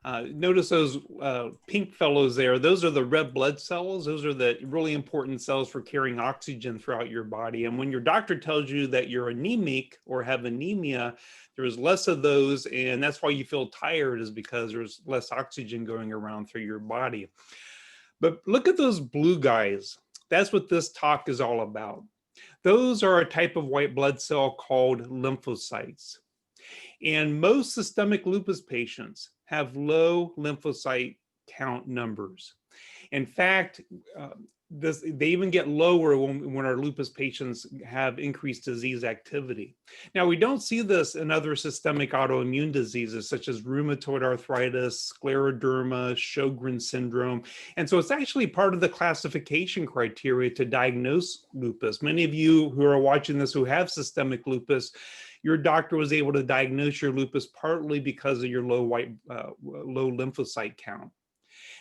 Notice those pink fellows there. Those are the red blood cells. Those are the really important cells for carrying oxygen throughout your body. And when your doctor tells you that you're anemic or have anemia, there's less of those. And that's why you feel tired, is because there's less oxygen going around through your body. But look at those blue guys. That's what this talk is all about. Those are a type of white blood cell called lymphocytes. And most systemic lupus patients have low lymphocyte count numbers. In fact, they even get lower when our lupus patients have increased disease activity. Now, we don't see this in other systemic autoimmune diseases such as rheumatoid arthritis, scleroderma, Sjogren's syndrome. And so it's actually part of the classification criteria to diagnose lupus. Many of you who are watching this who have systemic lupus, your doctor was able to diagnose your lupus partly because of your low lymphocyte count.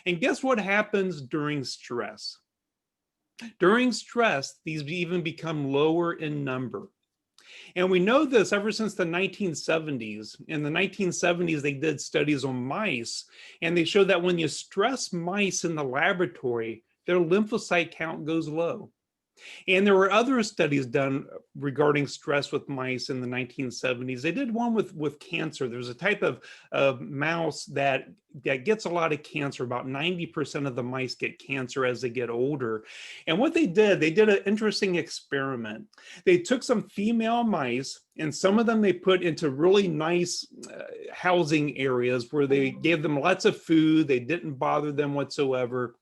And guess what happens during stress? During stress, these even become lower in number. And we know this ever since the 1970s. In the 1970s, they did studies on mice, and they showed that when you stress mice in the laboratory, their lymphocyte count goes low. And there were other studies done regarding stress with mice in the 1970s. They did one with cancer. There's a type of mouse that gets a lot of cancer. About 90% of the mice get cancer as they get older. And what they did an interesting experiment. They took some female mice, and some of them they put into really nice housing areas where they gave them lots of food. They didn't bother them whatsoever.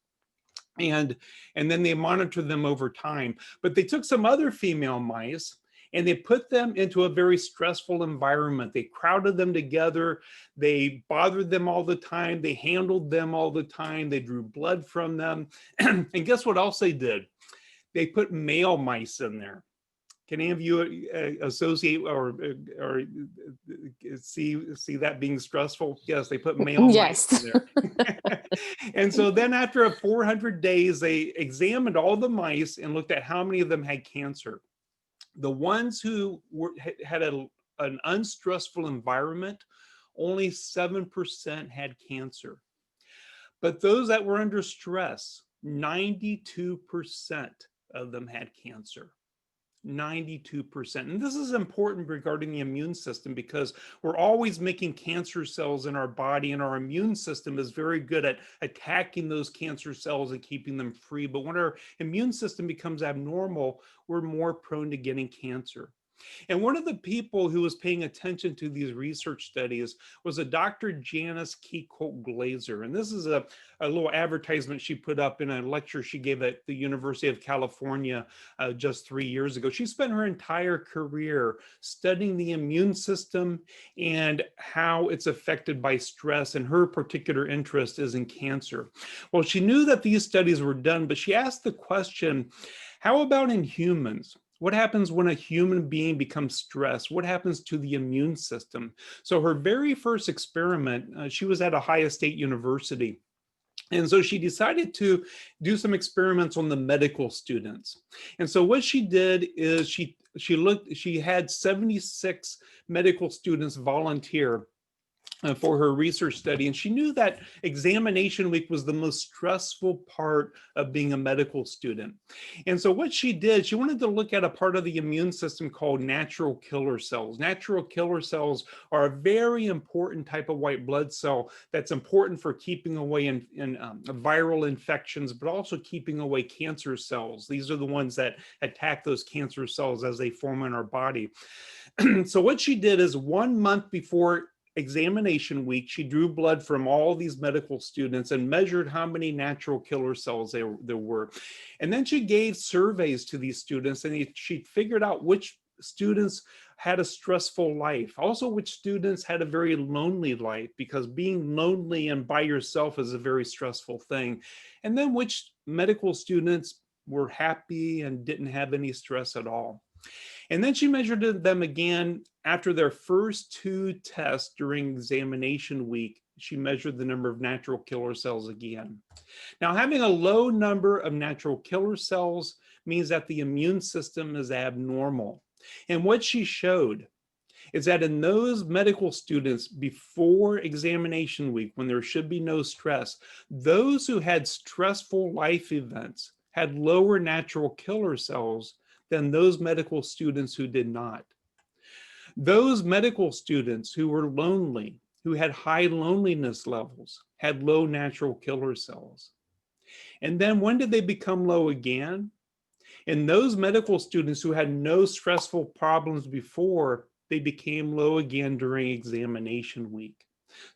And then they monitored them over time. But they took some other female mice and they put them into a very stressful environment. They crowded them together. They bothered them all the time. They handled them all the time. They drew blood from them. And guess what else they did? They put male mice in there. Can any of you associate or see that being stressful? Yes, they put male mice in there. And so then after 400 days, they examined all the mice and looked at how many of them had cancer. The ones who had an unstressful environment, only 7% had cancer. But those that were under stress, 92% of them had cancer. 92%. And this is important regarding the immune system because we're always making cancer cells in our body, and our immune system is very good at attacking those cancer cells and keeping them free. But when our immune system becomes abnormal, we're more prone to getting cancer. And one of the people who was paying attention to these research studies was a Dr. Janice Key-Colt-Glaser. And this is a little advertisement she put up in a lecture she gave at the University of California just 3 years ago. She spent her entire career studying the immune system and how it's affected by stress, and her particular interest is in cancer. Well, she knew that these studies were done, but she asked the question, how about in humans? What happens when a human being becomes stressed? What happens to the immune system? So her very first experiment, she was at Ohio State University. And so she decided to do some experiments on the medical students. And so what she did is she had 76 medical students volunteer for her research study. And she knew that examination week was the most stressful part of being a medical student. And so what she did, she wanted to look at a part of the immune system called natural killer cells. Natural killer cells are a very important type of white blood cell that's important for keeping away viral infections, but also keeping away cancer cells. These are the ones that attack those cancer cells as they form in our body. So what she did is 1 month before examination week, she drew blood from all these medical students and measured how many natural killer cells there were. And then she gave surveys to these students, and she figured out which students had a stressful life. Also, which students had a very lonely life, because being lonely and by yourself is a very stressful thing. And then which medical students were happy and didn't have any stress at all. And then she measured them again after their first 2 tests during examination week. She measured the number of natural killer cells again. Now, having a low number of natural killer cells means that the immune system is abnormal. And what she showed is that in those medical students before examination week, when there should be no stress, those who had stressful life events had lower natural killer cells than those medical students who did not. Those medical students who were lonely, who had high loneliness levels, had low natural killer cells. And then when did they become low again? In those medical students who had no stressful problems before, they became low again during examination week.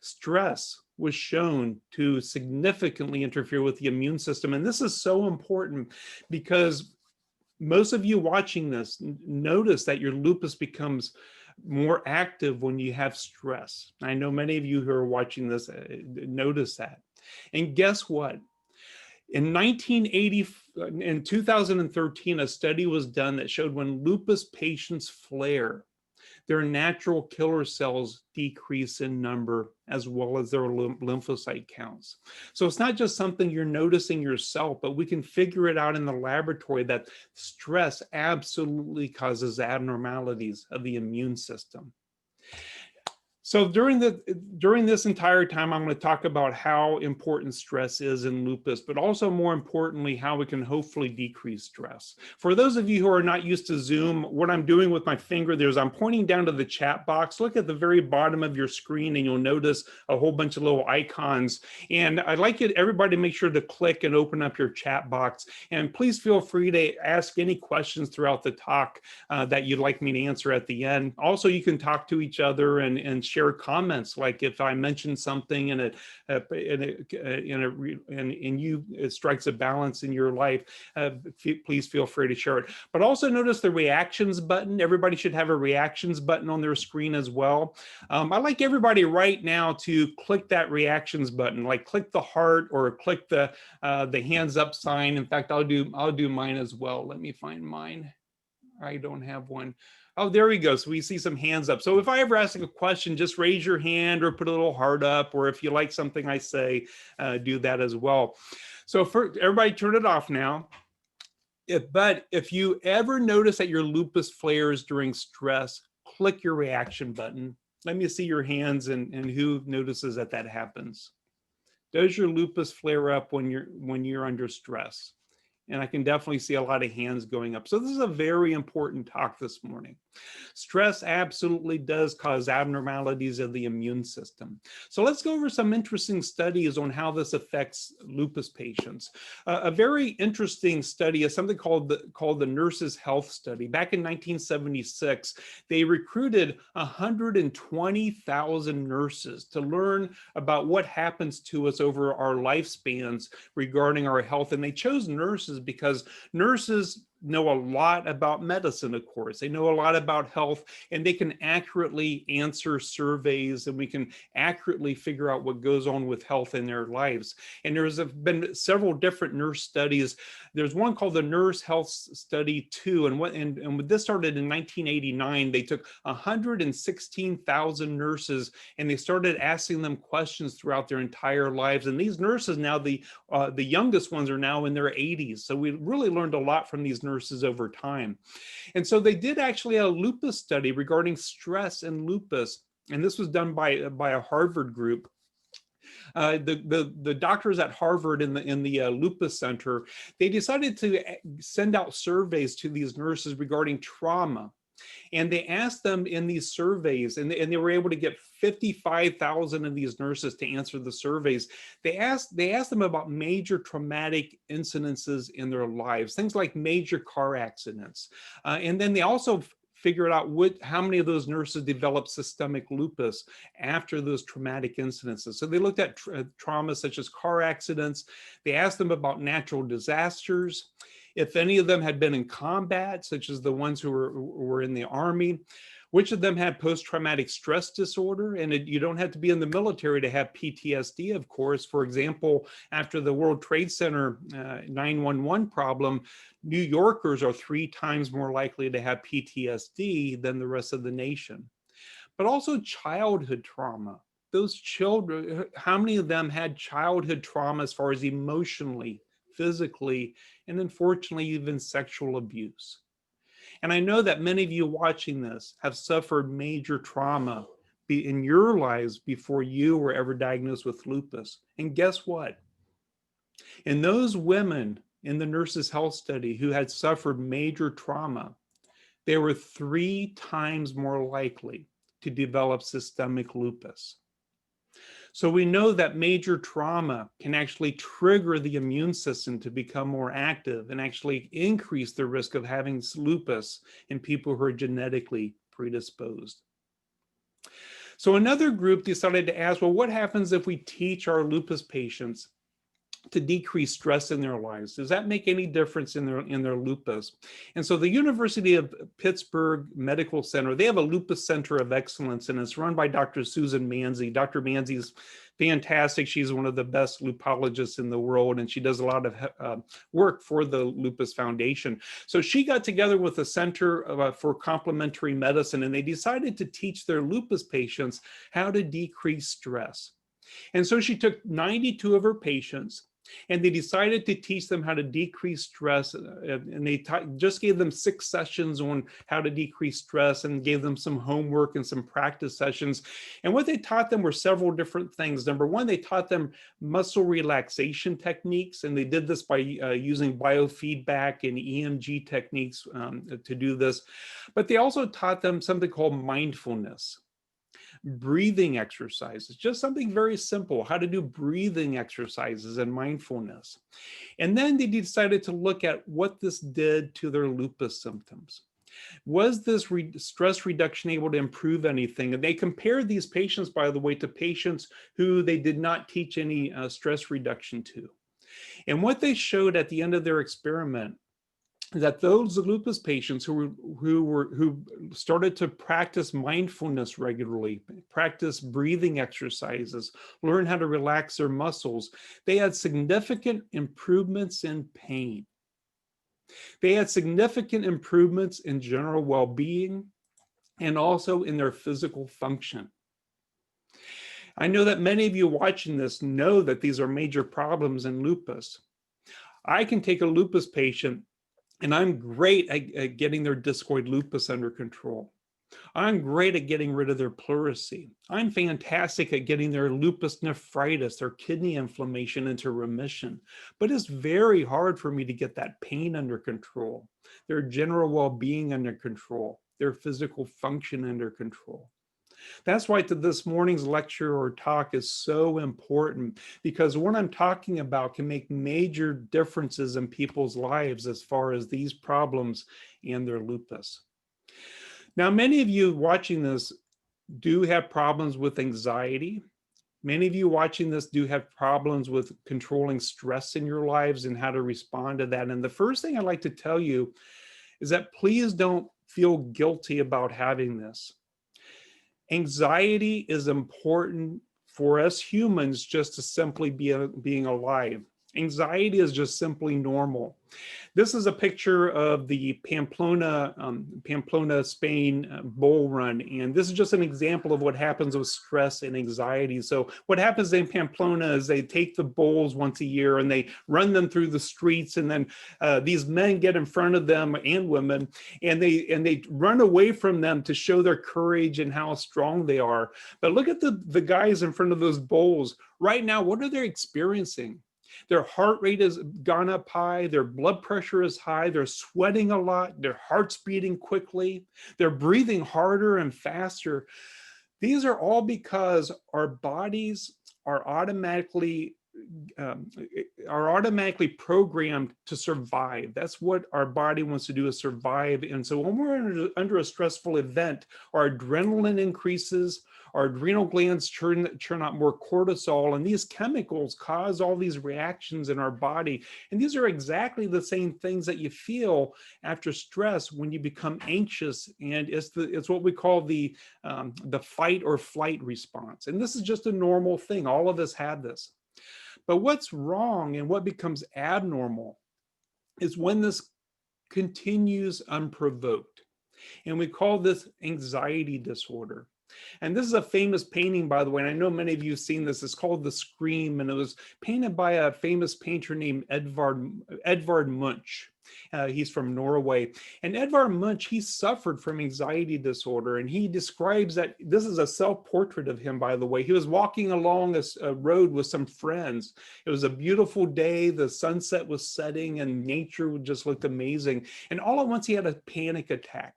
Stress was shown to significantly interfere with the immune system. And this is so important because most of you watching this notice that your lupus becomes more active when you have stress. I know many of you who are watching this notice that. And guess what? In 1980, in 2013, a study was done that showed when lupus patients flare, their natural killer cells decrease in number as well as their lymphocyte counts. So it's not just something you're noticing yourself, but we can figure it out in the laboratory that stress absolutely causes abnormalities of the immune system. So during this entire time, I'm going to talk about how important stress is in lupus, but also more importantly, how we can hopefully decrease stress. For those of you who are not used to Zoom, what I'm doing with my finger there is I'm pointing down to the chat box. Look at the very bottom of your screen and you'll notice a whole bunch of little icons. And I'd like everybody to make sure to click and open up your chat box. And please feel free to ask any questions throughout the talk that you'd like me to answer at the end. Also, you can talk to each other and share comments, like if I mention something and it strikes a balance in your life, please feel free to share it. But also notice the reactions button. Everybody should have a reactions button on their screen as well. I'd like everybody right now to click that reactions button, like click the heart or click the hands up sign. In fact, I'll do mine as well. Let me find mine. I don't have one. Oh, there we go. So we see some hands up. So if I ever ask a question, just raise your hand or put a little heart up, or if you like something I say, do that as well. So for everybody, turn it off now. But if you ever notice that your lupus flares during stress, click your reaction button. Let me see your hands and who notices that happens. Does your lupus flare up when you're under stress? And I can definitely see a lot of hands going up. So this is a very important talk this morning. Stress absolutely does cause abnormalities of the immune system. So let's go over some interesting studies on how this affects lupus patients. A very interesting study is something called the Nurses' Health Study. Back in 1976, they recruited 120,000 nurses to learn about what happens to us over our lifespans regarding our health. And they chose nurses because nurses know a lot about medicine, of course. They know a lot about health, and they can accurately answer surveys, and we can accurately figure out what goes on with health in their lives. And there's been several different nurse studies. There's one called the Nurse Health Study 2, and this started in 1989. They took 116,000 nurses, and they started asking them questions throughout their entire lives. And these nurses now, the youngest ones are now in their 80s. So we really learned a lot from these nurses over time. And so they did actually a lupus study regarding stress and lupus. And this was done by a Harvard group. The doctors at Harvard in the lupus center, they decided to send out surveys to these nurses regarding trauma. And they asked them in these surveys, and they were able to get 55,000 of these nurses to answer the surveys. They asked them about major traumatic incidences in their lives, things like major car accidents. And then they also figured out how many of those nurses developed systemic lupus after those traumatic incidences. So they looked at trauma such as car accidents. They asked them about natural disasters, if any of them had been in combat, such as the ones who were in the Army, which of them had post-traumatic stress disorder. And you don't have to be in the military to have PTSD, of course. For example, after the World Trade Center 9/11 problem, New Yorkers are 3 times more likely to have PTSD than the rest of the nation. But also childhood trauma. Those children, how many of them had childhood trauma as far as emotionally, physically, and unfortunately even sexual abuse? And I know that many of you watching this have suffered major trauma in your lives before you were ever diagnosed with lupus. And guess what? In those women in the Nurses' Health Study who had suffered major trauma, they were 3 times more likely to develop systemic lupus. So we know that major trauma can actually trigger the immune system to become more active and actually increase the risk of having lupus in people who are genetically predisposed. So another group decided to ask, well, what happens if we teach our lupus patients to decrease stress in their lives? Does that make any difference in their lupus? And so the University of Pittsburgh Medical Center, they have a lupus center of excellence, and it's run by Dr. Susan Manzi. Dr. Manzi's fantastic. She's one of the best lupologists in the world, and she does a lot of work for the Lupus Foundation. So she got together with the Center for Complementary Medicine, and they decided to teach their lupus patients how to decrease stress. And so she took 92 of her patients, and they decided to teach them how to decrease stress. And they just gave them 6 sessions on how to decrease stress and gave them some homework and some practice sessions. And what they taught them were several different things. Number one, they taught them muscle relaxation techniques, and they did this by using biofeedback and EMG techniques to do this. But they also taught them something called mindfulness. Breathing exercises, just something very simple, how to do breathing exercises and mindfulness. And then they decided to look at what this did to their lupus symptoms. Was this stress reduction able to improve anything? And they compared these patients, by the way, to patients who they did not teach any stress reduction to. And what they showed at the end of their experiment, that those lupus patients who started to practice mindfulness regularly, practice breathing exercises, learn how to relax their muscles, they had significant improvements in pain. They had significant improvements in general well-being and also in their physical function. I know that many of you watching this know that these are major problems in lupus. I can take a lupus patient, and I'm great at getting their discoid lupus under control. I'm great at getting rid of their pleurisy. I'm fantastic at getting their lupus nephritis, their kidney inflammation, into remission. But it's very hard for me to get that pain under control, their general well-being under control, their physical function under control. That's why this morning's lecture or talk is so important, because what I'm talking about can make major differences in people's lives as far as these problems and their lupus. Now, many of you watching this do have problems with anxiety. Many of you watching this do have problems with controlling stress in your lives and how to respond to that. And the first thing I'd like to tell you is that please don't feel guilty about having this. Anxiety is important for us humans just to simply being alive. Anxiety is just simply normal. This is a picture of the Pamplona, Spain bull run. And this is just an example of what happens with stress and anxiety. So what happens in Pamplona is they take the bulls once a year and they run them through the streets. And then these men get in front of them, and women, and they run away from them to show their courage and how strong they are. But look at the guys in front of those bulls. Right now, what are they experiencing? Their heart rate has gone up high, their blood pressure is high, they're sweating a lot, their heart's beating quickly, they're breathing harder and faster. These are all because our bodies are automatically programmed to survive. That's what our body wants to do, is survive. And so when we're under a stressful event, our adrenaline increases, our adrenal glands churn out more cortisol, and these chemicals cause all these reactions in our body. And these are exactly the same things that you feel after stress when you become anxious. And it's what we call the fight or flight response. And this is just a normal thing. All of us have this. But what's wrong and what becomes abnormal is when this continues unprovoked. And we call this anxiety disorder. And this is a famous painting, by the way, and I know many of you have seen this. It's called The Scream, and it was painted by a famous painter named Edvard Munch. He's from Norway. And Edvard Munch, he suffered from anxiety disorder. And he describes that this is a self-portrait of him, by the way. He was walking along a road with some friends. It was a beautiful day. The sunset was setting and nature just looked amazing. And all at once he had a panic attack.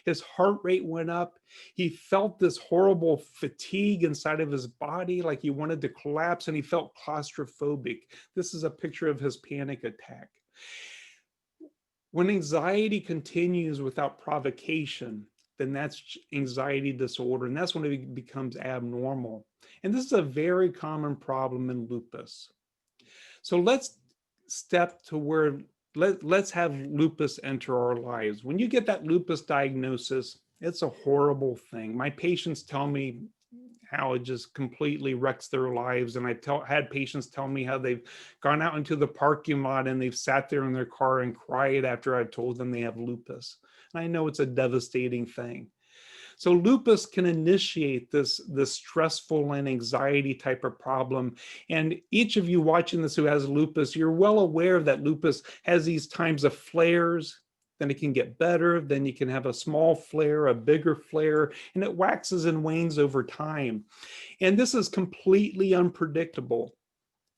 His heart rate went up. He felt this horrible fatigue inside of his body, like he wanted to collapse, and he felt claustrophobic. This is a picture of his panic attack. When anxiety continues without provocation, then that's anxiety disorder, and that's when it becomes abnormal. And this is a very common problem in lupus. So let's step to where let's have lupus enter our lives. When you get that lupus diagnosis, it's a horrible thing. My patients tell me how it just completely wrecks their lives. And I've had patients tell me how they've gone out into the parking lot and they've sat there in their car and cried after I told them they have lupus. And I know it's a devastating thing. So lupus can initiate this stressful and anxiety type of problem. And each of you watching this who has lupus, you're well aware that lupus has these times of flares. Then it can get better. Then you can have a small flare, a bigger flare, and it waxes and wanes over time. And this is completely unpredictable.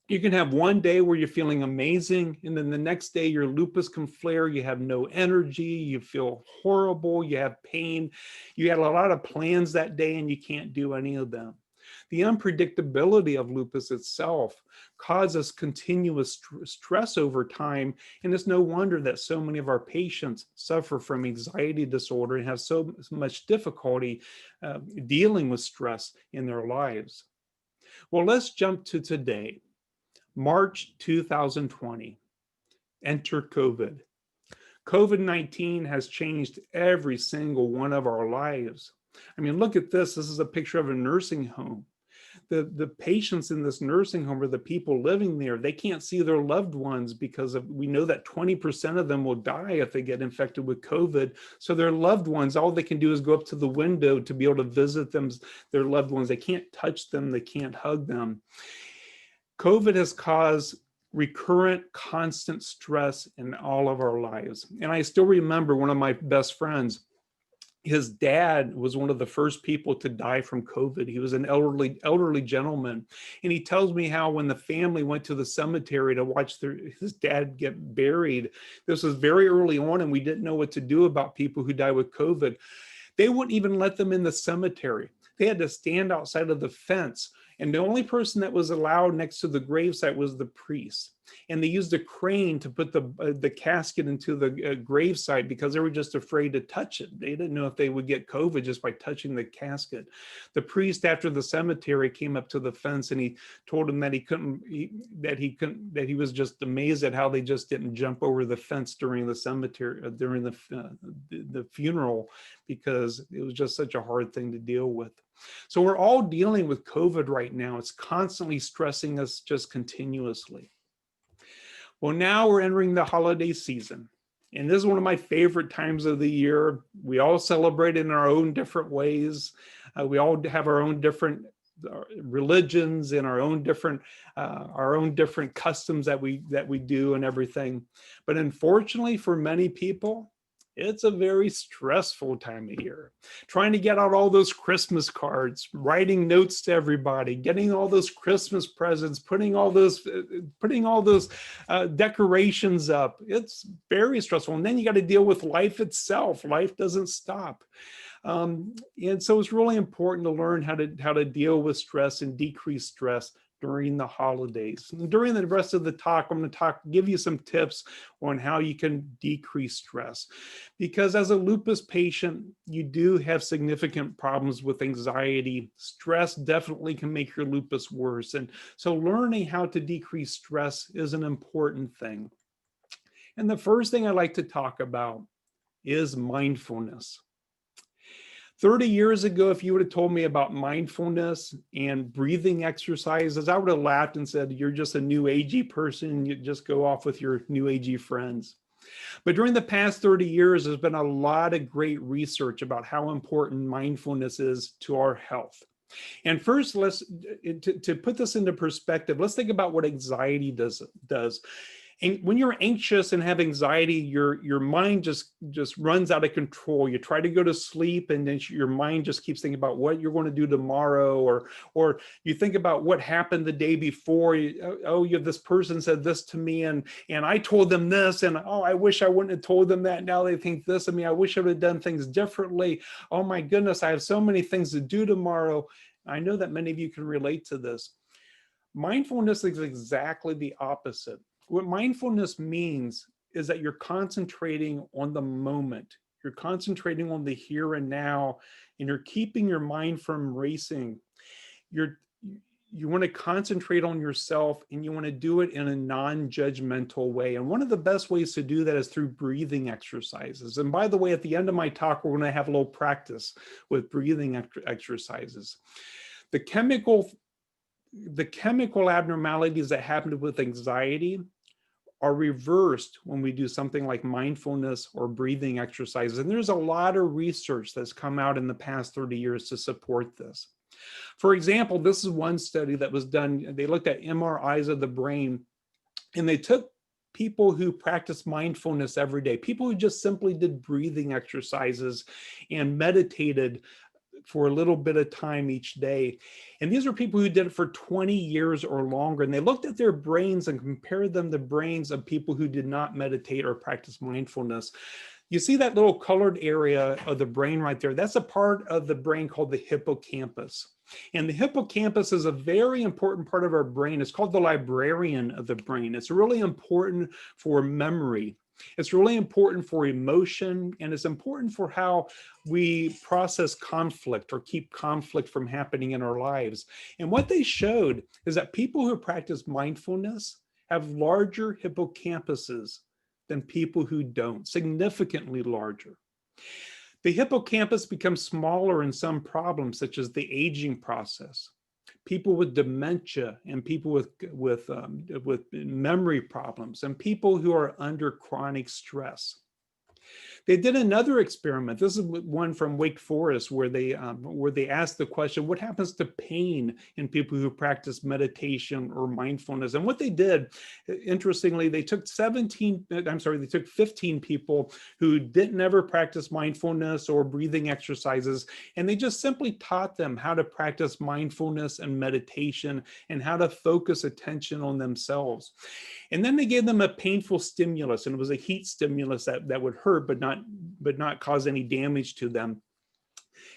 You can have one day where you're feeling amazing, and then the next day your lupus can flare, you have no energy, you feel horrible, you have pain, you had a lot of plans that day and you can't do any of them. The unpredictability of lupus itself causes continuous stress over time, and it's no wonder that so many of our patients suffer from anxiety disorder and have so much difficulty dealing with stress in their lives. Well, let's jump to today. March 2020, enter COVID. COVID-19 has changed every single one of our lives. I mean, look at this. This is a picture of a nursing home. The patients in this nursing home, or the people living there, they can't see their loved ones because we know that 20% of them will die if they get infected with COVID. So their loved ones, all they can do is go up to the window to be able to visit them, their loved ones. They can't touch them. They can't hug them. COVID has caused recurrent, constant stress in all of our lives. And I still remember one of my best friends, his dad was one of the first people to die from COVID. He was an elderly gentleman. And he tells me how when the family went to the cemetery to watch his dad get buried, this was very early on and we didn't know what to do about people who die with COVID. They wouldn't even let them in the cemetery. They had to stand outside of the fence. And the only person that was allowed next to the gravesite was the priest. And they used a crane to put the casket into the gravesite because they were just afraid to touch it. They didn't know if they would get COVID just by touching the casket. The priest, after the cemetery, came up to the fence and he told him that he was just amazed at how they just didn't jump over the fence during the cemetery, during the funeral, because it was just such a hard thing to deal with. So we're all dealing with COVID right now. It's constantly stressing us just continuously. Well, now we're entering the holiday season. And this is one of my favorite times of the year. We all celebrate in our own different ways. We all have our own different religions and our own different customs that we do and everything. But unfortunately for many people, it's a very stressful time of year. Trying to get out all those Christmas cards, writing notes to everybody, getting all those Christmas presents, putting all those decorations up. It's very stressful. And then you got to deal with life itself. Life doesn't stop. And so it's really important to learn how to deal with stress and decrease stress during the holidays. And during the rest of the talk, I'm going to give you some tips on how you can decrease stress. Because as a lupus patient, you do have significant problems with anxiety. Stress definitely can make your lupus worse. And so learning how to decrease stress is an important thing. And the first thing I like to talk about is mindfulness. 30 years ago, if you would have told me about mindfulness and breathing exercises, I would have laughed and said, you're just a new agey person. You just go off with your new agey friends. But during the past 30 years, there's been a lot of great research about how important mindfulness is to our health. And first, to put this into perspective, let's think about what anxiety does. when you're anxious and have anxiety, your mind just runs out of control. You try to go to sleep, and then your mind just keeps thinking about what you're going to do tomorrow, or you think about what happened the day before. This person said this to me, and I told them this, and oh, I wish I wouldn't have told them that. Now they think this of me. I wish I would have done things differently. Oh my goodness, I have so many things to do tomorrow. I know that many of you can relate to this. Mindfulness is exactly the opposite. What mindfulness means is that you're concentrating on the moment. You're concentrating on the here and now, and you're keeping your mind from racing. You want to concentrate on yourself, and you want to do it in a non-judgmental way. And one of the best ways to do that is through breathing exercises. And by the way, at the end of my talk, we're going to have a little practice with breathing exercises. The chemical abnormalities that happen with anxiety are reversed when we do something like mindfulness or breathing exercises. And there's a lot of research that's come out in the past 30 years to support this. For example, this is one study that was done. They looked at MRIs of the brain, and they took people who practice mindfulness every day, people who just simply did breathing exercises and meditated for a little bit of time each day. And these are people who did it for 20 years or longer. And they looked at their brains and compared them to brains of people who did not meditate or practice mindfulness. You see that little colored area of the brain right there? That's a part of the brain called the hippocampus. And the hippocampus is a very important part of our brain. It's called the librarian of the brain. It's really important for memory. It's really important for emotion, and it's important for how we process conflict or keep conflict from happening in our lives. And what they showed is that people who practice mindfulness have larger hippocampuses than people who don't, significantly larger. The hippocampus becomes smaller in some problems, such as the aging process. People with dementia, and people with memory problems, and people who are under chronic stress. They did another experiment. This is one from Wake Forest, where they asked the question, what happens to pain in people who practice meditation or mindfulness? And what they did, interestingly, they took 15 people who didn't ever practice mindfulness or breathing exercises, and they just simply taught them how to practice mindfulness and meditation and how to focus attention on themselves. And then they gave them a painful stimulus, and it was a heat stimulus that would hurt but not cause any damage to them.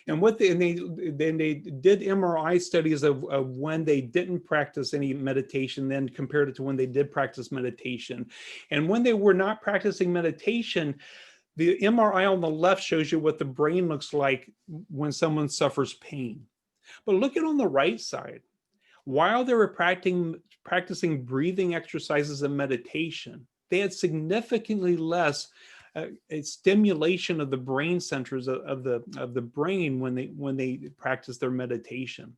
And they did MRI studies of when they didn't practice any meditation, then compared it to when they did practice meditation. And when they were not practicing meditation, the MRI on the left shows you what the brain looks like when someone suffers pain. But look at on the right side. While they were practicing breathing exercises and meditation, they had significantly less stimulation of the brain centers of the brain when they practiced their meditation.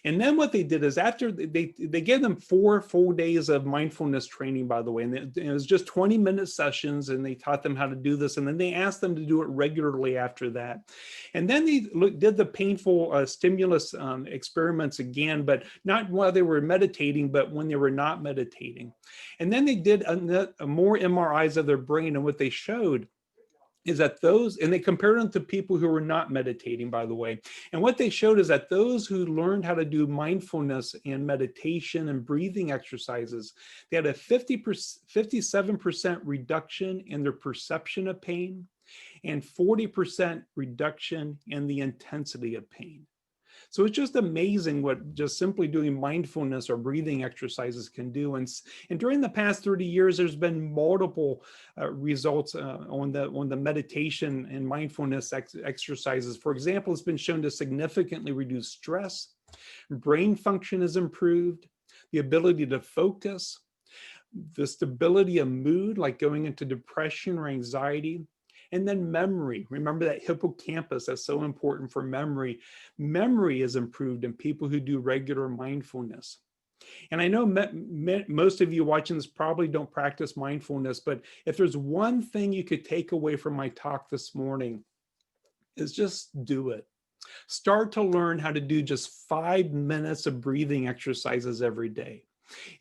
And then what they did is, after they gave them 4 full days of mindfulness training, by the way, and it was just 20-minute sessions, and they taught them how to do this, and then they asked them to do it regularly after that. And then they did the painful stimulus experiments again, but not while they were meditating, but when they were not meditating. And then they did more MRIs of their brain, and what they showed is that and they compared them to people who were not meditating, by the way. And what they showed is that those who learned how to do mindfulness and meditation and breathing exercises, they had a 57% reduction in their perception of pain and 40% reduction in the intensity of pain. So it's just amazing what just simply doing mindfulness or breathing exercises can do. And during the past 30 years, there's been multiple results on the meditation and mindfulness exercises. For example, it's been shown to significantly reduce stress, brain function is improved, the ability to focus, the stability of mood, like going into depression or anxiety. And then memory. Remember that hippocampus, that's so important for memory. Memory is improved in people who do regular mindfulness. And I know most of you watching this probably don't practice mindfulness, but if there's one thing you could take away from my talk this morning, is just do it. Start to learn how to do just 5 minutes of breathing exercises every day.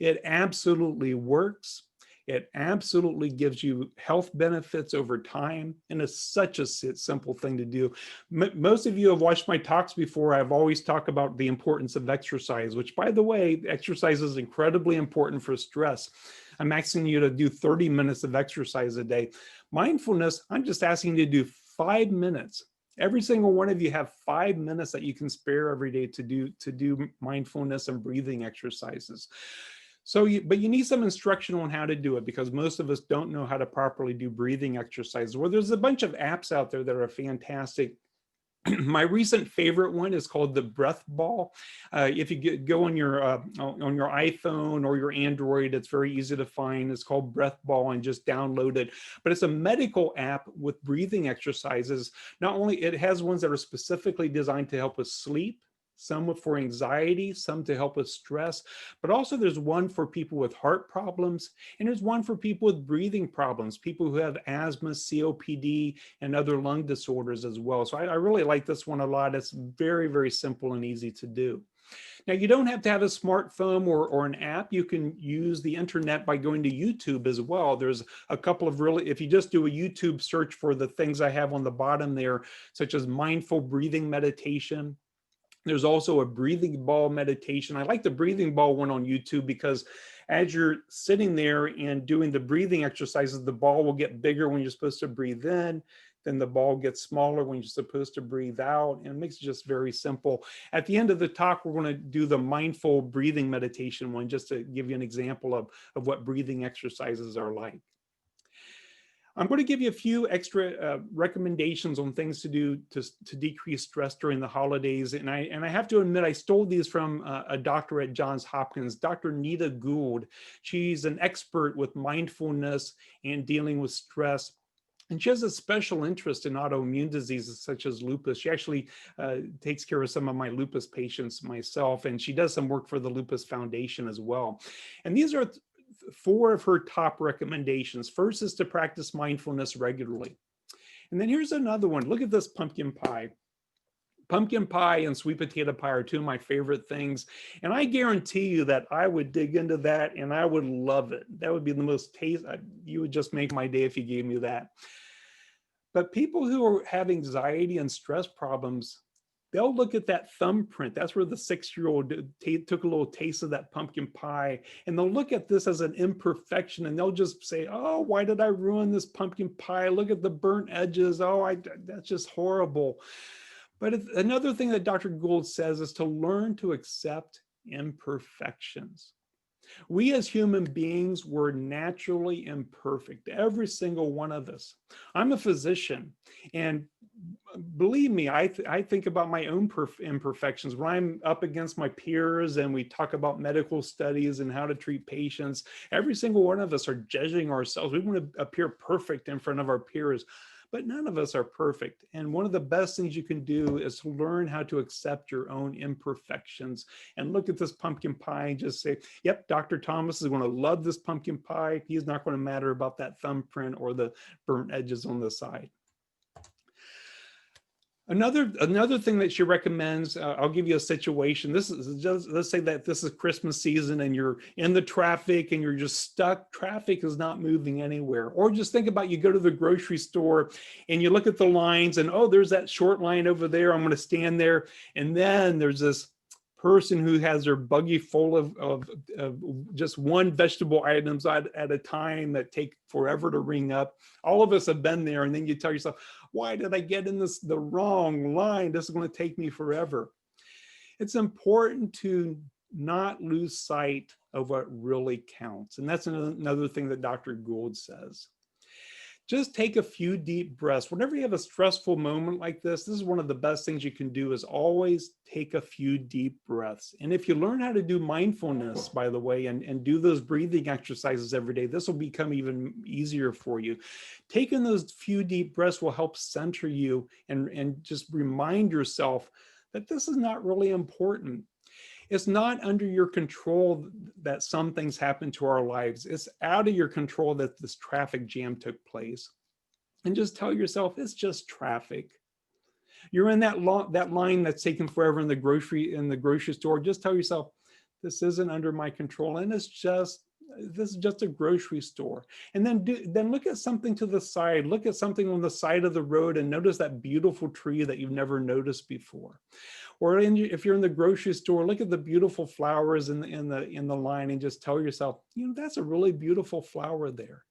It absolutely works. It absolutely gives you health benefits over time, and it's such a simple thing to do. Most of you have watched my talks before. I've always talked about the importance of exercise, which, by the way, exercise is incredibly important for stress. I'm asking you to do 30 minutes of exercise a day. Mindfulness, I'm just asking you to do 5 minutes. Every single one of you have 5 minutes that you can spare every day to do mindfulness and breathing exercises. So, but you need some instruction on how to do it, because most of us don't know how to properly do breathing exercises. Well, there's a bunch of apps out there that are fantastic. My recent favorite one is called the Breath Ball. If you go on your iPhone or your Android, it's very easy to find. It's called Breath Ball, and just download it. But it's a medical app with breathing exercises. Not only it has ones that are specifically designed to help us sleep, some for anxiety, some to help with stress, but also there's one for people with heart problems, and there's one for people with breathing problems, people who have asthma, COPD, and other lung disorders as well. So I really like this one a lot. It's very, very simple and easy to do. Now, you don't have to have a smartphone or an app. You can use the internet by going to YouTube as well. There's a couple of if you just do a YouTube search for the things I have on the bottom there, such as mindful breathing meditation. There's also a breathing ball meditation. I like the breathing ball one on YouTube because as you're sitting there and doing the breathing exercises, the ball will get bigger when you're supposed to breathe in. Then the ball gets smaller when you're supposed to breathe out. And it makes it just very simple. At the end of the talk, we're going to do the mindful breathing meditation one, just to give you an example of what breathing exercises are like. I'm going to give you a few extra recommendations on things to do to decrease stress during the holidays. And I have to admit, I stole these from a doctor at Johns Hopkins, Dr. Nita Gould. She's an expert with mindfulness and dealing with stress. And she has a special interest in autoimmune diseases such as lupus. She actually takes care of some of my lupus patients myself, and she does some work for the Lupus Foundation as well. And these are 4 of her top recommendations. First is to practice mindfulness regularly. And then here's another one. Look at this pumpkin pie. Pumpkin pie and sweet potato pie are 2 of my favorite things. And I guarantee you that I would dig into that and I would love it. That would be the most you would just make my day if you gave me that. But people who have anxiety and stress problems, they'll look at that thumbprint. That's where the 6-year-old took a little taste of that pumpkin pie. And they'll look at this as an imperfection, and they'll just say, oh, why did I ruin this pumpkin pie? Look at the burnt edges. Oh, that's just horrible. But another thing that Dr. Gould says is to learn to accept imperfections. We as human beings were naturally imperfect, every single one of us. I'm a physician, and believe me, I think about my own imperfections. When I'm up against my peers and we talk about medical studies and how to treat patients, every single one of us are judging ourselves. We want to appear perfect in front of our peers, but none of us are perfect. And one of the best things you can do is to learn how to accept your own imperfections and look at this pumpkin pie and just say, yep, Dr. Thomas is going to love this pumpkin pie. He's not going to matter about that thumbprint or the burnt edges on the side. Another thing that she recommends, I'll give you a situation. This is just, let's say that this is Christmas season and you're in the traffic and you're just stuck. Traffic is not moving anywhere. Or just think about, you go to the grocery store and you look at the lines and, oh, there's that short line over there. I'm going to stand there. And then there's this person who has their buggy full of just one vegetable items at a time that take forever to ring up. All of us have been there, and then you tell yourself, why did I get in the wrong line? This is going to take me forever. It's important to not lose sight of what really counts. And that's another thing that Dr. Gould says. Just take a few deep breaths. Whenever you have a stressful moment like this is one of the best things you can do, is always take a few deep breaths. And if you learn how to do mindfulness, by the way, and do those breathing exercises every day, this will become even easier for you. Taking those few deep breaths will help center you and just remind yourself that this is not really important. It's not under your control that some things happen to our lives. It's out of your control that this traffic jam took place. And just tell yourself, it's just traffic. You're in that line that's taking forever in the grocery store. Just tell yourself, this isn't under my control, and it's just this is just a grocery store. And then look at something to the side, look at something on the side of the road and notice that beautiful tree that you've never noticed before. Or if you're in the grocery store, look at the beautiful flowers in the line and just tell yourself, that's a really beautiful flower there.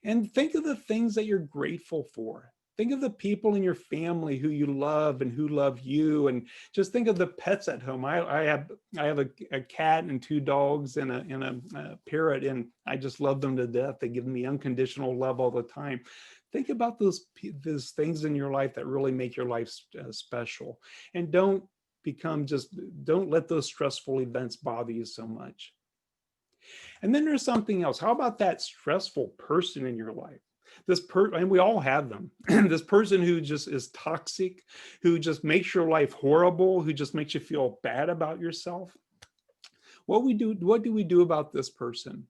And think of the things that you're grateful for. Think of the people in your family who you love and who love you, and just think of the pets at home. I have a cat and 2 dogs and a parrot, and I just love them to death. They give me unconditional love all the time. Think about those things in your life that really make your life special, and don't let those stressful events bother you so much. And then there's something else. How about that stressful person in your life? And we all have them. This person who just is toxic, who just makes your life horrible, who just makes you feel bad about yourself. What do we do about this person?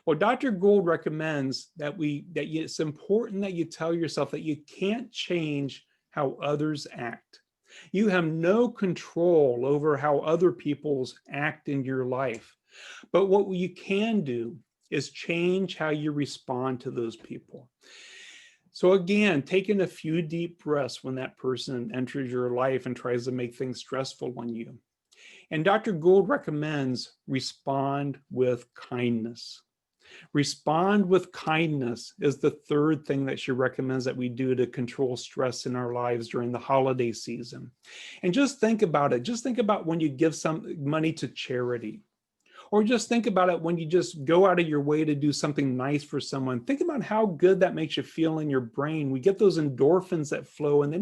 Well, Dr. Gould recommends that it's important that you tell yourself that you can't change how others act. You have no control over how other people's act in your life. But what you can do is change how you respond to those people. So again, taking a few deep breaths when that person enters your life and tries to make things stressful on you. And Dr. Gould recommends respond with kindness. Respond with kindness is the third thing that she recommends that we do to control stress in our lives during the holiday season. And just think about it. Just think about when you give some money to charity. Or just think about it when you just go out of your way to do something nice for someone. Think about how good that makes you feel in your brain. We get those endorphins that flow, and they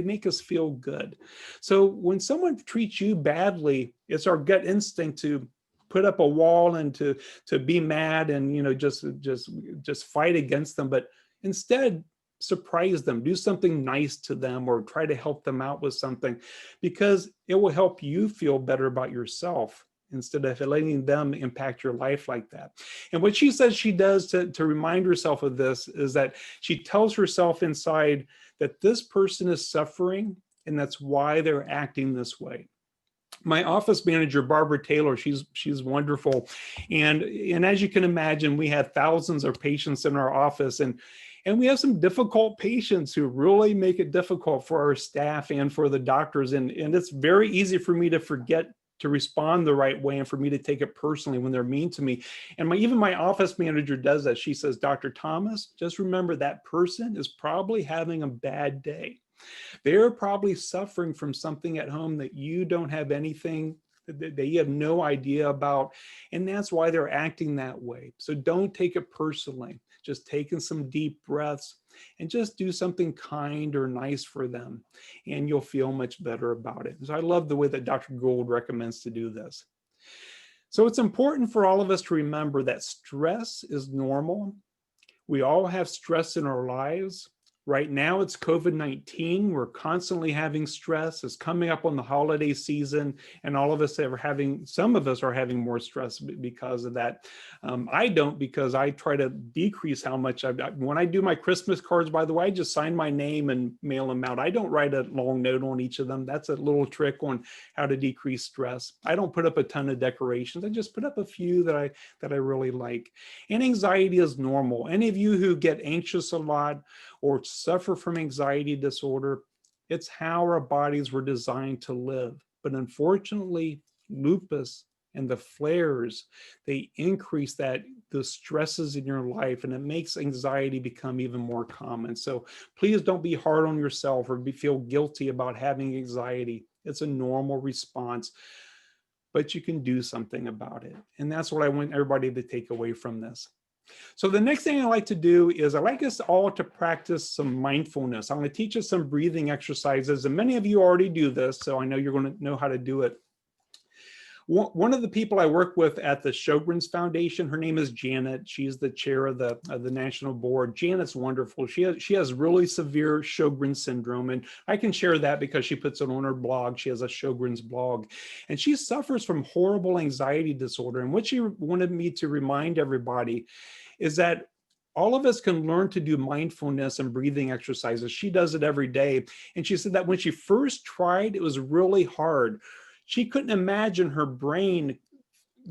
make us feel good. So when someone treats you badly, it's our gut instinct to put up a wall and to be mad and just fight against them. But instead, surprise them, do something nice to them, or try to help them out with something, because it will help you feel better about yourself, instead of letting them impact your life like that. And what she says she does to remind herself of this is that she tells herself inside that this person is suffering, and that's why they're acting this way. My office manager, Barbara Taylor, she's wonderful. And as you can imagine, we have thousands of patients in our office, and we have some difficult patients who really make it difficult for our staff and for the doctors. And it's very easy for me to forget to respond the right way and for me to take it personally when they're mean to me. And even my office manager does that. She says, Dr. Thomas, just remember that person is probably having a bad day. They're probably suffering from something at home that you don't have anything, that you have no idea about. And that's why they're acting that way. So don't take it personally. Just taking some deep breaths and just do something kind or nice for them, and you'll feel much better about it. So I love the way that Dr. Gould recommends to do this. So it's important for all of us to remember that stress is normal. We all have stress in our lives. Right now, it's COVID-19. We're constantly having stress. It's coming up on the holiday season, and some of us are having more stress because of that. I don't, because I try to decrease how much when I do my Christmas cards, by the way, I just sign my name and mail them out. I don't write a long note on each of them. That's a little trick on how to decrease stress. I don't put up a ton of decorations. I just put up a few that I really like. And anxiety is normal. Any of you who get anxious a lot or suffer from anxiety disorder, it's how our bodies were designed to live. But unfortunately, lupus and the flares, they increase the stresses in your life, and it makes anxiety become even more common. So please don't be hard on yourself or feel guilty about having anxiety. It's a normal response, but you can do something about it. And that's what I want everybody to take away from this. So the next thing I like to do is I like us all to practice some mindfulness. I'm going to teach us some breathing exercises, and many of you already do this, so I know you're going to know how to do it. One of the people I work with at the Lupus Foundation, her name is Janet. She's the chair of the national board. Janet's wonderful. She has really severe Sjogren's syndrome, and I can share that because she puts it on her blog. She has a Sjogren's blog, and she suffers from horrible anxiety disorder. And what she wanted me to remind everybody is that all of us can learn to do mindfulness and breathing exercises. She does it every day. And she said that when she first tried, it was really hard. She couldn't imagine her brain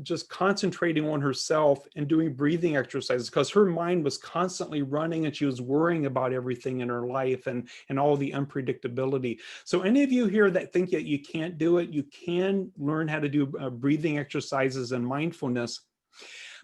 just concentrating on herself and doing breathing exercises, because her mind was constantly running and she was worrying about everything in her life and all the unpredictability. So any of you here that think that you can't do it, you can learn how to do breathing exercises and mindfulness,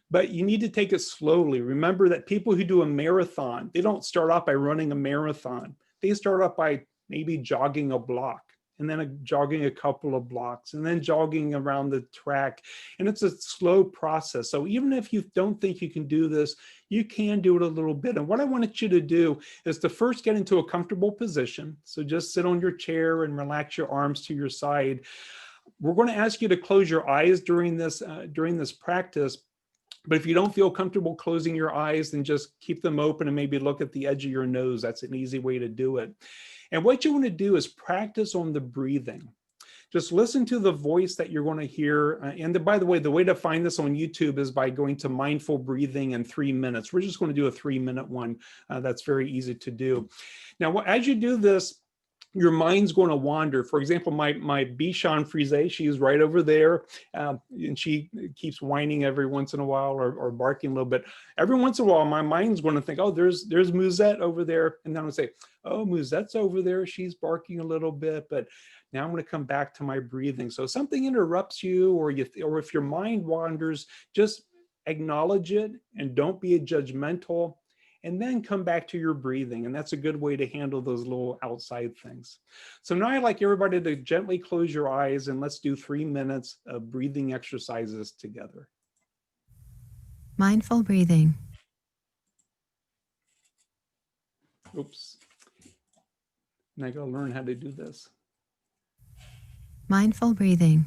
but you need to take it slowly. Remember that people who do a marathon, they don't start off by running a marathon. They start off by maybe jogging a block, and then jogging a couple of blocks, and then jogging around the track. And it's a slow process. So even if you don't think you can do this, you can do it a little bit. And what I want you to do is to first get into a comfortable position. So just sit on your chair and relax your arms to your side. We're going to ask you to close your eyes during this practice. But if you don't feel comfortable closing your eyes, then just keep them open and maybe look at the edge of your nose. That's an easy way to do it. And what you want to do is practice on the breathing. Just listen to the voice that you're going to hear. And by the way, the way to find this on YouTube is by going to mindful breathing in 3 minutes. We're just going to do a 3-minute one. That's very easy to do. Now, as you do this, your mind's going to wander. For example, my Bichon Frise, she's right over there, and she keeps whining every once in a while, or barking a little bit. Every once in a while, my mind's going to think, oh, there's Musette over there. And then I'll say, oh, Musette's over there. She's barking a little bit, but now I'm going to come back to my breathing. So something interrupts you, or if your mind wanders, just acknowledge it and don't be judgmental, and then come back to your breathing. And that's a good way to handle those little outside things. So now I'd like everybody to gently close your eyes, and let's do 3 minutes of breathing exercises together. Mindful breathing. Oops. And I gotta learn how to do this. Mindful breathing.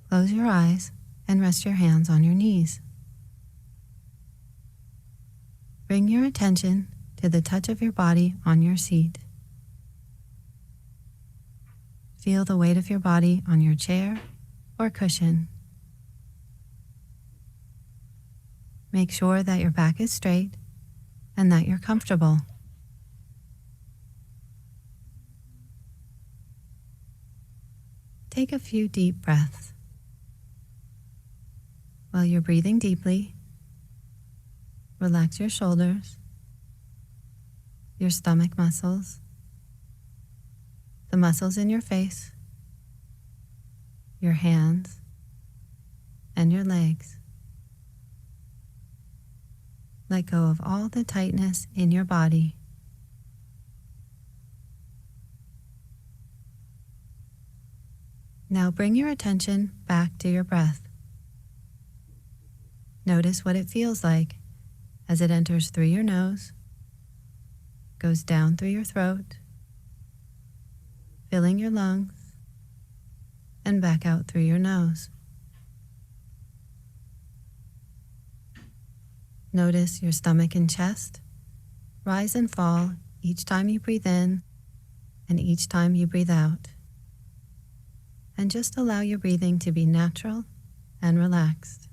Close your eyes and rest your hands on your knees. Bring your attention to the touch of your body on your seat. Feel the weight of your body on your chair or cushion. Make sure that your back is straight and that you're comfortable. Take a few deep breaths. While you're breathing deeply, relax your shoulders, your stomach muscles, the muscles in your face, your hands, and your legs. Let go of all the tightness in your body. Now bring your attention back to your breath. Notice what it feels like as it enters through your nose, goes down through your throat, filling your lungs, and back out through your nose. Notice your stomach and chest rise and fall each time you breathe in and each time you breathe out. And just allow your breathing to be natural and relaxed.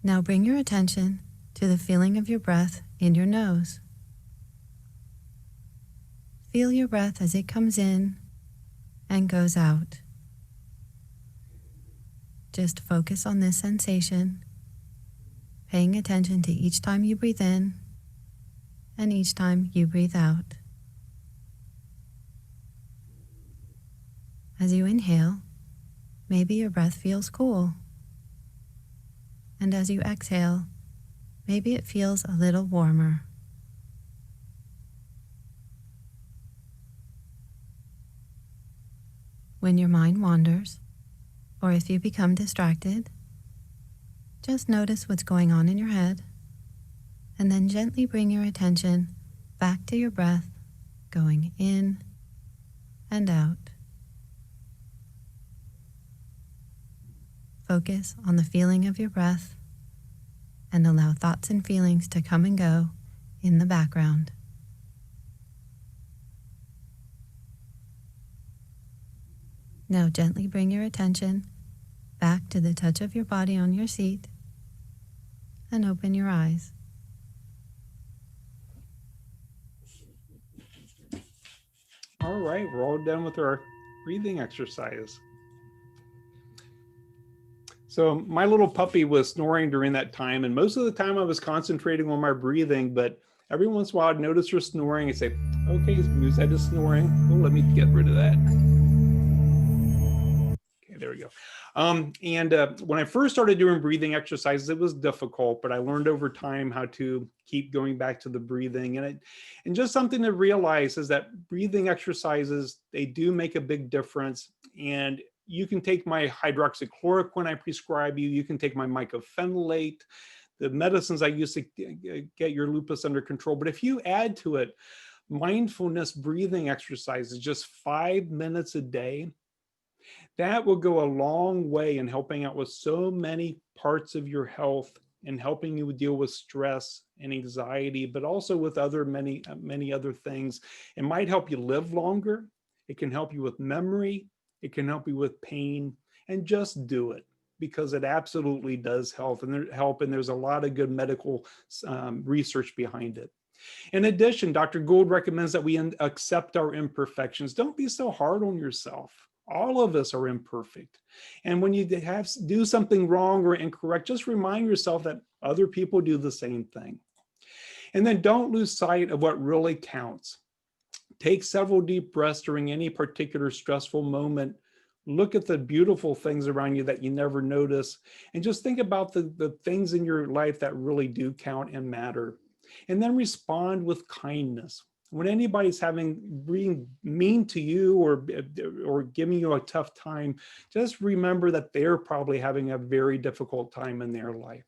Now bring your attention to the feeling of your breath in your nose. Feel your breath as it comes in and goes out. Just focus on this sensation, paying attention to each time you breathe in and each time you breathe out. As you inhale, maybe your breath feels cool. And as you exhale, maybe it feels a little warmer. When your mind wanders, or if you become distracted, just notice what's going on in your head, and then gently bring your attention back to your breath, going in and out. Focus on the feeling of your breath and allow thoughts and feelings to come and go in the background. Now gently bring your attention back to the touch of your body on your seat and open your eyes. All right, we're all done with our breathing exercise. So my little puppy was snoring during that time, and most of the time I was concentrating on my breathing, but every once in a while I'd notice her snoring and say, okay, Musette is snoring. Oh, let me get rid of that. Okay, there we go. When I first started doing breathing exercises, it was difficult, but I learned over time how to keep going back to the breathing. And just something to realize is that breathing exercises, they do make a big difference. And you can take my hydroxychloroquine I prescribe you. You can take my mycophenolate, the medicines I use to get your lupus under control. But if you add to it mindfulness breathing exercises, just 5 minutes a day, that will go a long way in helping out with so many parts of your health and helping you deal with stress and anxiety, but also with many other things. It might help you live longer. It can help you with memory. It can help you with pain, and just do it because it absolutely does help. And there's a lot of good medical research behind it. In addition, Dr. Gould recommends that we accept our imperfections. Don't be so hard on yourself. All of us are imperfect. And when you do something wrong or incorrect, just remind yourself that other people do the same thing. And then don't lose sight of what really counts. Take several deep breaths during any particular stressful moment. Look at the beautiful things around you that you never notice, and just think about the things in your life that really do count and matter. And then respond with kindness. When anybody's being mean to you or giving you a tough time, just remember that they're probably having a very difficult time in their life.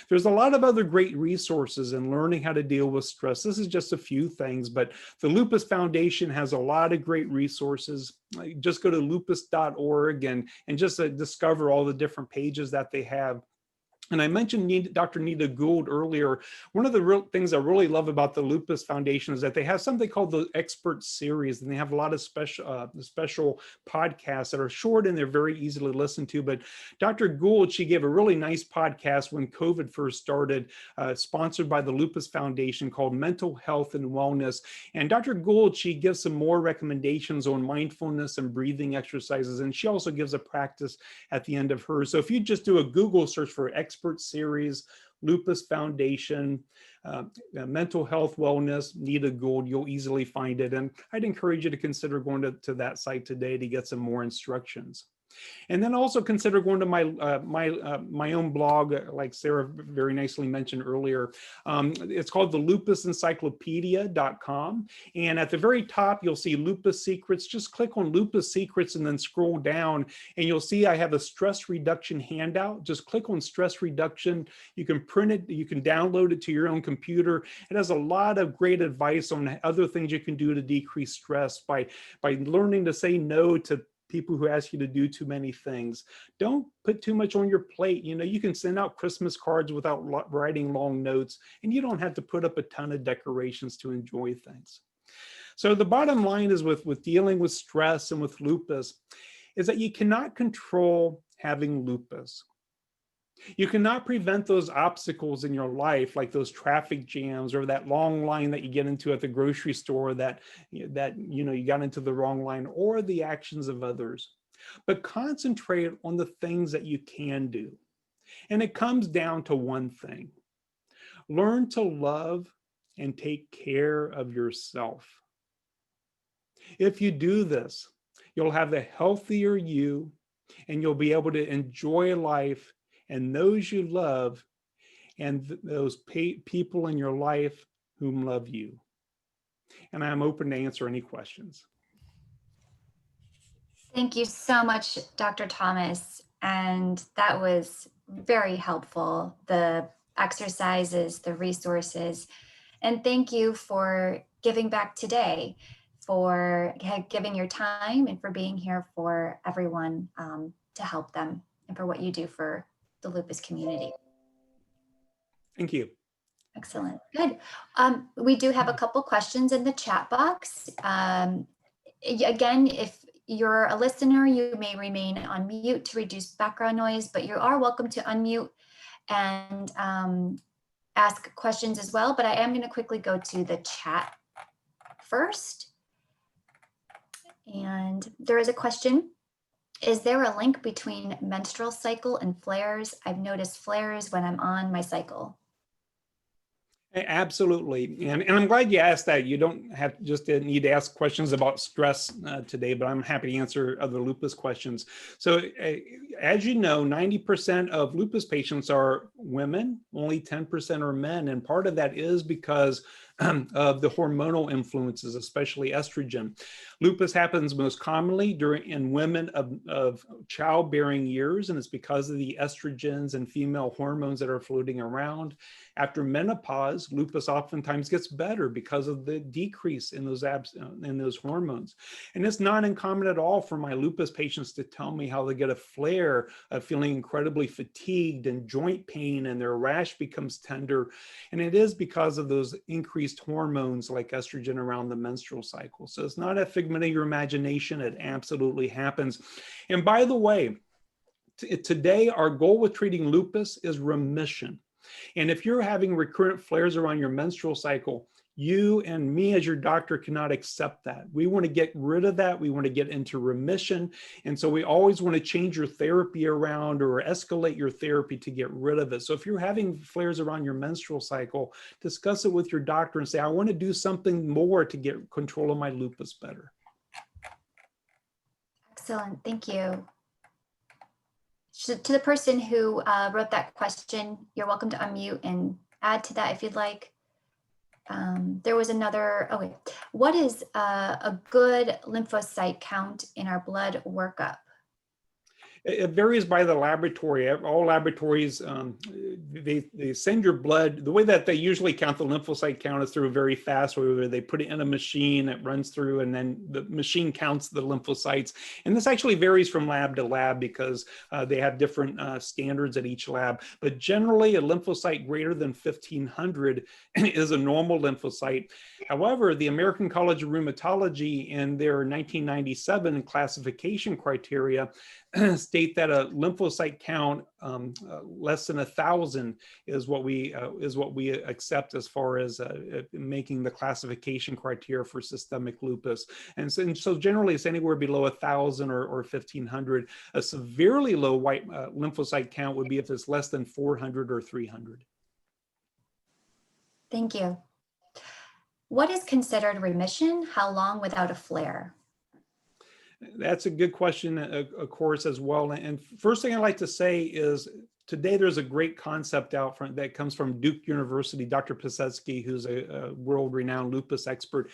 There's a lot of other great resources in learning how to deal with stress. This is just a few things, but the Lupus Foundation has a lot of great resources. Just go to lupus.org and just discover all the different pages that they have. And I mentioned Dr. Nita Gould earlier. One of the real things I really love about the Lupus Foundation is that they have something called the Expert Series, and they have a lot of special podcasts that are short and they're very easy to listen to. But Dr. Gould, she gave a really nice podcast when COVID first started, sponsored by the Lupus Foundation, called Mental Health and Wellness. And Dr. Gould, she gives some more recommendations on mindfulness and breathing exercises, and she also gives a practice at the end of hers. So if you just do a Google search for Expert Series, Lupus Foundation, Mental Health Wellness, Nita Gould, you'll easily find it. And I'd encourage you to consider going to that site today to get some more instructions. And then also consider going to my own blog, like Sarah very nicely mentioned earlier. It's called the lupusencyclopedia.com. And at the very top, you'll see Lupus Secrets. Just click on Lupus Secrets and then scroll down, and you'll see I have a stress reduction handout. Just click on stress reduction. You can print it, you can download it to your own computer. It has a lot of great advice on other things you can do to decrease stress by learning to say no to people who ask you to do too many things. Don't put too much on your plate. You know, you can send out Christmas cards without writing long notes, and you don't have to put up a ton of decorations to enjoy things. So the bottom line is with dealing with stress and with lupus is that you cannot control having lupus. You cannot prevent those obstacles in your life, like those traffic jams or that long line that you get into at the grocery store that you got into the wrong line, or the actions of others. But concentrate on the things that you can do. And it comes down to one thing. Learn to love and take care of yourself. If you do this, you'll have a healthier you, and you'll be able to enjoy life and those you love, and those people in your life whom love you. And I'm open to answer any questions. Thank you so much, Dr. Thomas. And that was very helpful. The exercises, the resources. And thank you for giving back today, for giving your time and for being here for everyone to help them, and for what you do for the lupus community. Thank you. Excellent. Good. We do have a couple questions in the chat box. Again, if you're a listener, you may remain on mute to reduce background noise, but you are welcome to unmute and ask questions as well. But I am going to quickly go to the chat first. And there is a question. Is there a link between menstrual cycle and flares? I've noticed flares when I'm on my cycle. Absolutely. And I'm glad you asked that. You don't have just to need to ask questions about stress today, but I'm happy to answer other lupus questions. So as you know, 90% of lupus patients are women, only 10% are men. And part of that is because of the hormonal influences, especially estrogen. Lupus happens most commonly in women of childbearing years, and it's because of the estrogens and female hormones that are floating around. After menopause, lupus oftentimes gets better because of the decrease in those hormones. And it's not uncommon at all for my lupus patients to tell me how they get a flare of feeling incredibly fatigued and joint pain, and their rash becomes tender. And it is because of those increased hormones like estrogen around the menstrual cycle. So it's not a figment of your imagination. It absolutely happens. And by the way, today our goal with treating lupus is remission. And if you're having recurrent flares around your menstrual cycle, you and me as your doctor cannot accept that. We want to get rid of that. We want to get into remission. And so we always want to change your therapy around or escalate your therapy to get rid of it. So if you're having flares around your menstrual cycle, discuss it with your doctor and say, I want to do something more to get control of my lupus better. Excellent. Thank you. To the person who wrote that question, you're welcome to unmute and add to that if you'd like. There was another, okay. What is a good lymphocyte count in our blood workup? It varies by the laboratory. All laboratories, they send your blood. The way that they usually count the lymphocyte count is through a very fast way where they put it in a machine, it runs through, and then the machine counts the lymphocytes. And this actually varies from lab to lab because they have different standards at each lab. But generally, a lymphocyte greater than 1,500 is a normal lymphocyte. However, the American College of Rheumatology, in their 1997 classification criteria, state that a lymphocyte count less than 1,000 is what we accept as far as making the classification criteria for systemic lupus. And so generally it's anywhere below 1,000 or 1,500. A severely low white lymphocyte count would be if it's less than 400 or 300. Thank you. What is considered remission? How long without a flare? That's a good question, of course, as well. And first thing I'd like to say is today there's a great concept out front that comes from Duke University, Dr. Pisetsky, who's a world-renowned lupus expert.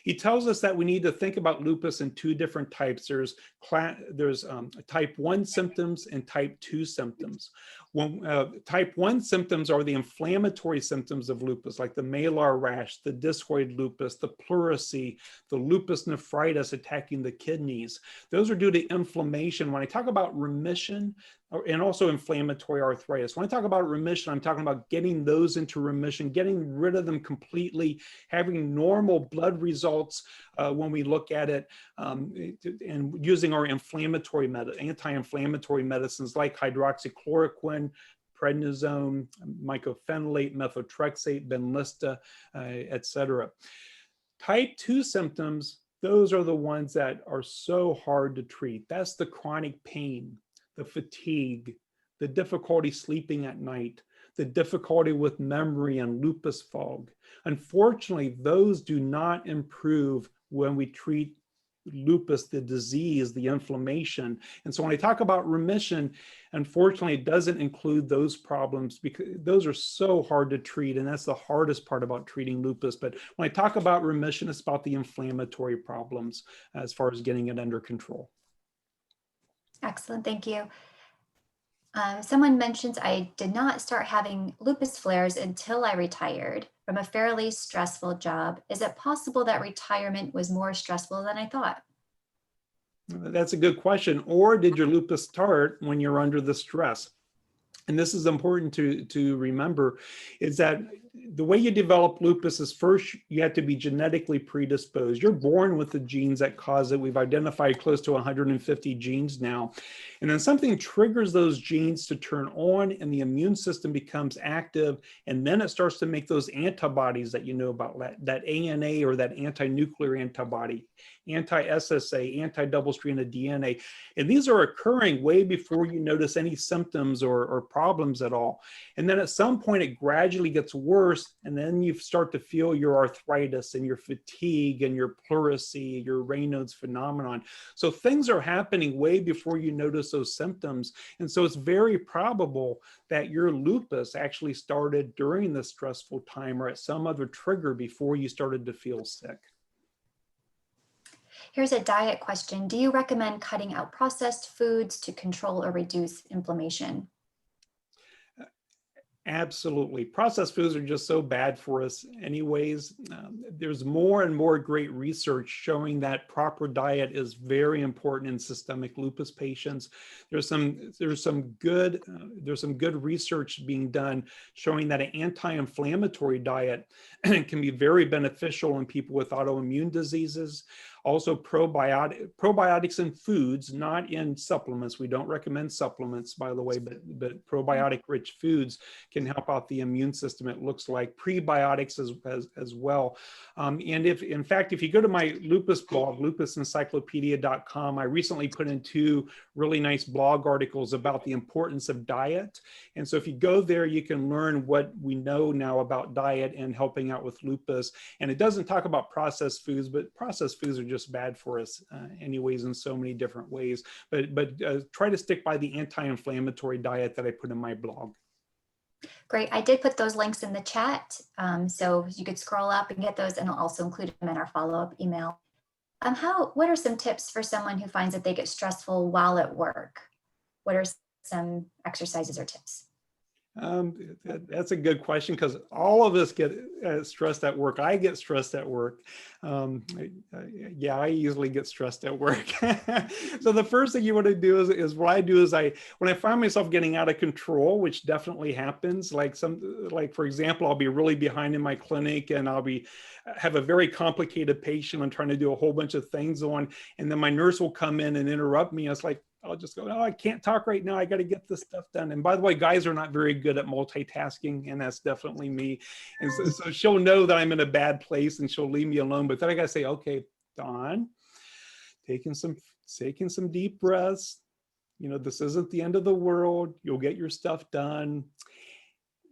He tells us that we need to think about lupus in two different types. There's type 1 symptoms and type 2 symptoms. Type 1 symptoms are the inflammatory symptoms of lupus, like the malar rash, the discoid lupus, the pleurisy, the lupus nephritis attacking the kidneys. Those are due to inflammation. When I talk about remission, and also inflammatory arthritis. When I talk about remission, I'm talking about getting those into remission, getting rid of them completely, having normal blood results when we look at it, and using our anti-inflammatory medicines like hydroxychloroquine, prednisone, mycophenolate, methotrexate, Benlysta, etc. Type 2 symptoms, those are the ones that are so hard to treat. That's the chronic pain, the fatigue, the difficulty sleeping at night, the difficulty with memory and lupus fog. Unfortunately, those do not improve when we treat lupus, the disease, the inflammation. And so when I talk about remission, unfortunately, it doesn't include those problems because those are so hard to treat. And that's the hardest part about treating lupus. But when I talk about remission, it's about the inflammatory problems as far as getting it under control. Excellent, thank you. Someone mentions I did not start having lupus flares until I retired from a fairly stressful job. Is it possible that retirement was more stressful than I thought? That's a good question. Or did your lupus start when you're under the stress? And this is important to remember, is that the way you develop lupus is first you have to be genetically predisposed. You're born with the genes that cause it. We've identified close to 150 genes now. And then something triggers those genes to turn on and the immune system becomes active. And then it starts to make those antibodies that you know about, that ANA or that anti-nuclear antibody, anti-SSA, anti-double-stranded DNA. And these are occurring way before you notice any symptoms or problems at all. And then at some point it gradually gets worse, and then you start to feel your arthritis and your fatigue and your pleurisy, your Raynaud's phenomenon. So things are happening way before you notice those symptoms. And so it's very probable that your lupus actually started during the stressful time or at some other trigger before you started to feel sick. Here's a diet question. Do you recommend cutting out processed foods to control or reduce inflammation? Absolutely. Processed foods are just so bad for us anyways. There's more and more great research showing that proper diet is very important in systemic lupus patients. There's some good research being done showing that an anti-inflammatory diet can be very beneficial in people with autoimmune diseases. Also probiotics in foods, not in supplements. We don't recommend supplements, by the way, but probiotic rich foods can help out the immune system, it looks like. Prebiotics as well. And if you go to my lupus blog, lupusencyclopedia.com, I recently put in 2 really nice blog articles about the importance of diet. And so if you go there, you can learn what we know now about diet and helping out with lupus. And it doesn't talk about processed foods, but processed foods are just bad for us anyways in so many different ways. But try to stick by the anti-inflammatory diet that I put in my blog. Great. I did put those links in the chat, so you could scroll up and get those, and I'll also include them in our follow-up email. What are some tips for someone who finds that they get stressful while at work? What are some exercises or tips? That's a good question, because all of us get stressed at work. I get stressed at work. I easily get stressed at work. So the first thing you want to do is what I do is when I find myself getting out of control, which definitely happens, like for example, I'll be really behind in my clinic and have a very complicated patient I'm trying to do a whole bunch of things on, and then my nurse will come in and interrupt me. It's like, I'll just go, oh, I can't talk right now. I got to get this stuff done. And by the way, guys are not very good at multitasking, and that's definitely me. And so she'll know that I'm in a bad place and she'll leave me alone. But then I got to say, okay, Dawn, taking some deep breaths. This isn't the end of the world. You'll get your stuff done.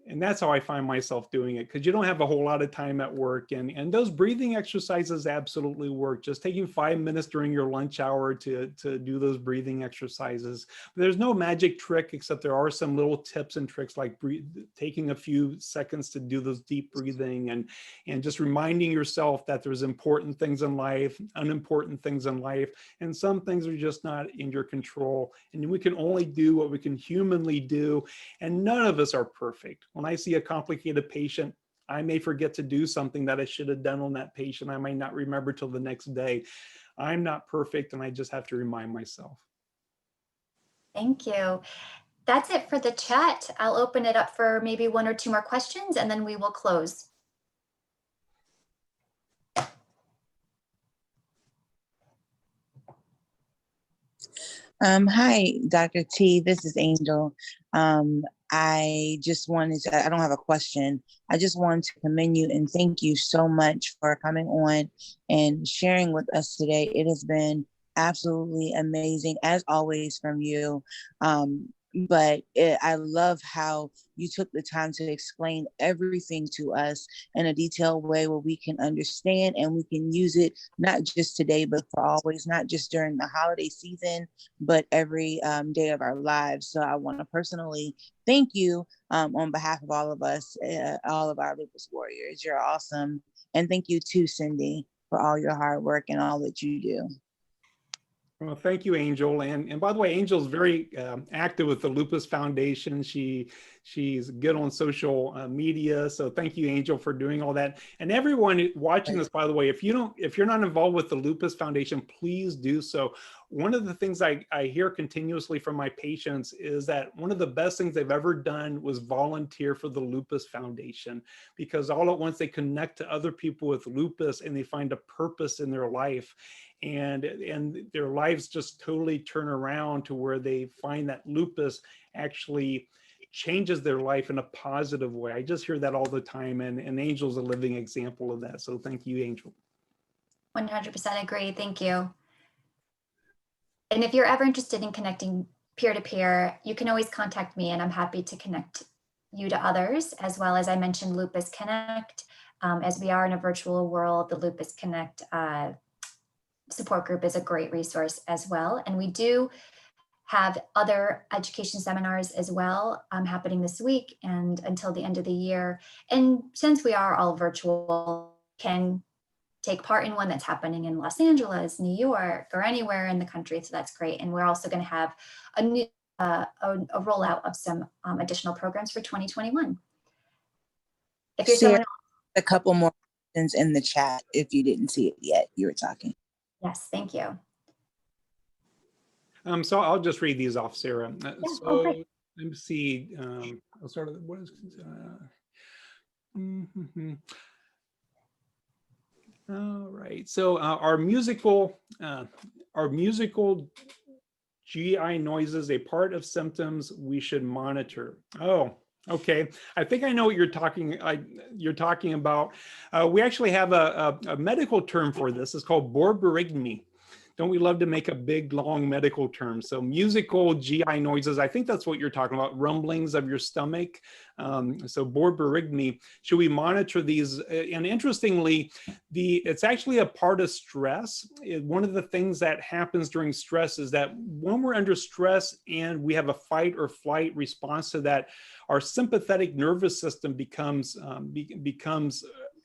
And that's how I find myself doing it, because you don't have a whole lot of time at work. And those breathing exercises absolutely work. Just taking 5 minutes during your lunch hour to do those breathing exercises. There's no magic trick, except there are some little tips and tricks, like taking a few seconds to do those deep breathing and just reminding yourself that there's important things in life, unimportant things in life, and some things are just not in your control. And we can only do what we can humanly do. And none of us are perfect. When I see a complicated patient, I may forget to do something that I should have done on that patient. I might not remember till the next day. I'm not perfect, and I just have to remind myself. Thank you. That's it for the chat. I'll open it up for maybe 1 or 2 more questions, and then we will close. Hi, Dr. T. This is Angel. I don't have a question. I just wanted to commend you and thank you so much for coming on and sharing with us today. It has been absolutely amazing, as always, from you. I love how you took the time to explain everything to us in a detailed way where we can understand and we can use it, not just today, but for always, not just during the holiday season, but every day of our lives. So I want to personally thank you on behalf of all of us, all of our lupus warriors. You're awesome. And thank you too, Cindy, for all your hard work and all that you do. Well, thank you, Angel. And by the way, Angel's very active with the Lupus Foundation. She's good on social media. So thank you, Angel, for doing all that. And everyone watching this, by the way, if you're not involved with the Lupus Foundation, please do so. one of the things I hear continuously from my patients is that one of the best things they've ever done was volunteer for the Lupus Foundation, because all at once they connect to other people with lupus and they find a purpose in their life. And their lives just totally turn around to where they find that lupus actually changes their life in a positive way. I just hear that all the time, and Angel's a living example of that. So thank you, Angel. 100% agree. Thank you. And if you're ever interested in connecting peer-to-peer, you can always contact me, and I'm happy to connect you to others, as well as I mentioned Lupus Connect. As we are in a virtual world, the Lupus Connect support group is a great resource as well. And we do have other education seminars as well happening this week and until the end of the year. And since we are all virtual, can take part in one that's happening in Los Angeles, New York, or anywhere in the country. So that's great. And we're also going to have a new a rollout of some additional programs for 2021. If you're someone else, a couple more questions in the chat if you didn't see it yet. You were talking. yes, thank you. So I'll just read these off, Sarah. Yeah, So great. let me see. I'll start with what is. All right. So our musical GI noises, a part of symptoms we should monitor. Oh, okay. I think I know what you're talking about. We actually have a medical term for this. It's called borborygmi. Don't we love to make a big, long medical term? So musical GI noises, I think that's what you're talking about, rumblings of your stomach. So borborygmi, should we monitor these? And interestingly, it's actually a part of stress. One of the things that happens during stress is that when we're under stress and we have a fight or flight response to that, our sympathetic nervous system becomes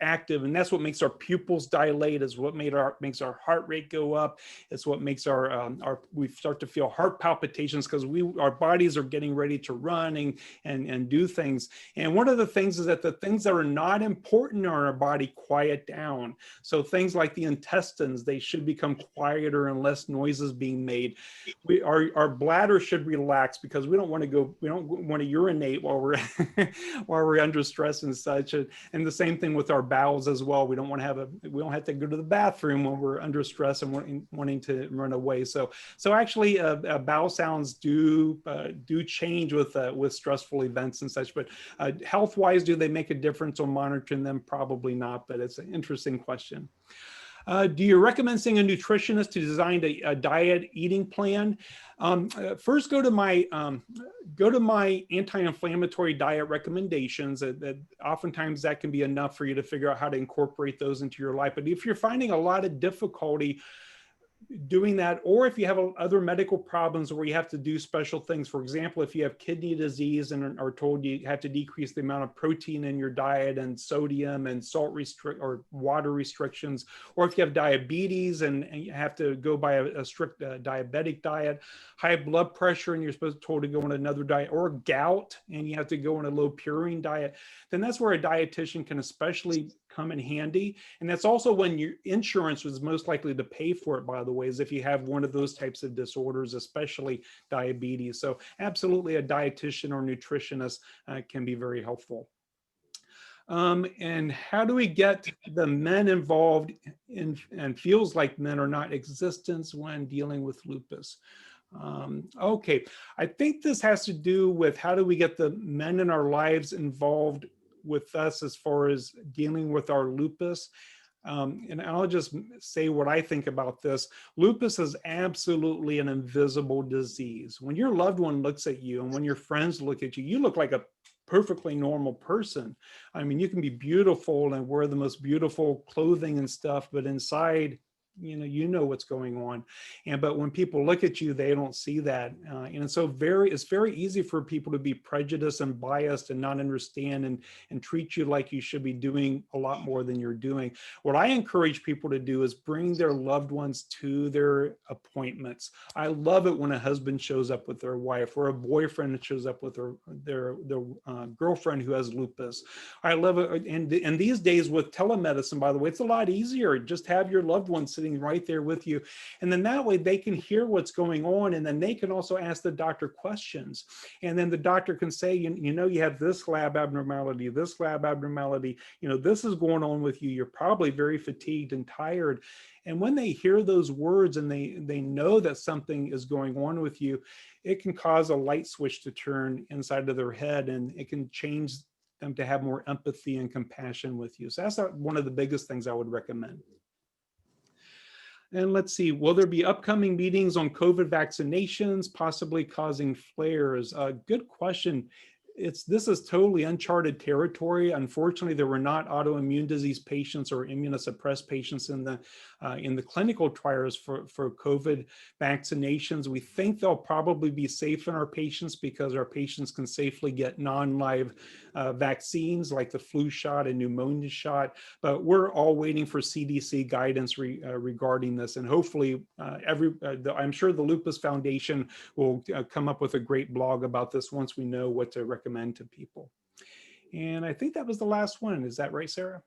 active, and that's what makes our pupils dilate, is what makes our heart rate go up. It's what makes we start to feel heart palpitations because our bodies are getting ready to run and do things. And one of the things is that the things that are not important in our body quiet down. So things like the intestines, they should become quieter and less noises being made. Our bladder should relax because we don't want to urinate while we're while we're under stress and such. And the same thing with our bowels as well. We don't have to go to the bathroom when we're under stress and wanting to run away. So actually bowel sounds do change with stressful events and such, but health-wise, do they make a difference on monitoring them? Probably not, but it's an interesting question. Do you recommend seeing a nutritionist to design a diet eating plan? First, go to my anti-inflammatory diet recommendations. That oftentimes that can be enough for you to figure out how to incorporate those into your life. But if you're finding a lot of difficulty doing that, or if you have other medical problems where you have to do special things, for example, if you have kidney disease and are told you have to decrease the amount of protein in your diet and sodium and salt or water restrictions, or if you have diabetes and you have to go by a strict diabetic diet, high blood pressure and you're told to go on another diet, or gout and you have to go on a low purine diet, then that's where a dietitian can especially come in handy. And that's also when your insurance was most likely to pay for it, by the way, is if you have one of those types of disorders, especially diabetes. So absolutely a dietitian or nutritionist can be very helpful. And how do we get the men involved and feels like men are not existence when dealing with lupus? Okay, I think this has to do with how do we get the men in our lives involved with us as far as dealing with our lupus. And I'll just say what I think about this. Lupus is absolutely an invisible disease. When your loved one looks at you and when your friends look at you, you look like a perfectly normal person. I mean, you can be beautiful and wear the most beautiful clothing and stuff, but inside, you know what's going on. But when people look at you, they don't see that. And so it's very easy for people to be prejudiced and biased and not understand and treat you like you should be doing a lot more than you're doing. What I encourage people to do is bring their loved ones to their appointments. I love it when a husband shows up with their wife, or a boyfriend shows up with their girlfriend who has lupus. I love it. And these days with telemedicine, by the way, it's a lot easier. Just have your loved one sitting sitting right there with you. And then that way they can hear what's going on, and then they can also ask the doctor questions. And then the doctor can say, you know, you have this lab abnormality, this lab abnormality, you know, this is going on with you. You're probably very fatigued and tired. And when they hear those words and they know that something is going on with you, it can cause a light switch to turn inside of their head, and it can change them to have more empathy and compassion with you. So that's one of the biggest things I would recommend. And let's see, will there be upcoming meetings on COVID vaccinations possibly causing flares? Good question. This is totally uncharted territory. Unfortunately, there were not autoimmune disease patients or immunosuppressed patients in the clinical trials for COVID vaccinations. We think they'll probably be safe in our patients because our patients can safely get non-live vaccines like the flu shot and pneumonia shot. But we're all waiting for CDC guidance regarding this, and hopefully, I'm sure the Lupus Foundation will come up with a great blog about this once we know what to recommend to people. And I think that was the last one. Is that right, Sarah?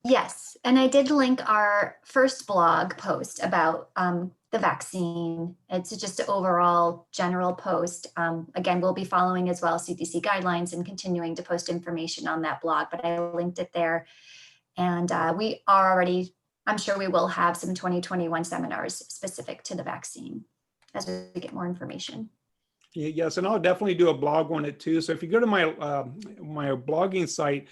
Yes, and I did link our first blog post about the vaccine. It's just an overall general post. Again, we'll be following as well CDC guidelines and continuing to post information on that blog, but I linked it there. And we are already, I'm sure we will have some 2021 seminars specific to the vaccine as we get more information. Yes, and I'll definitely do a blog on it too. So if you go to my blogging site,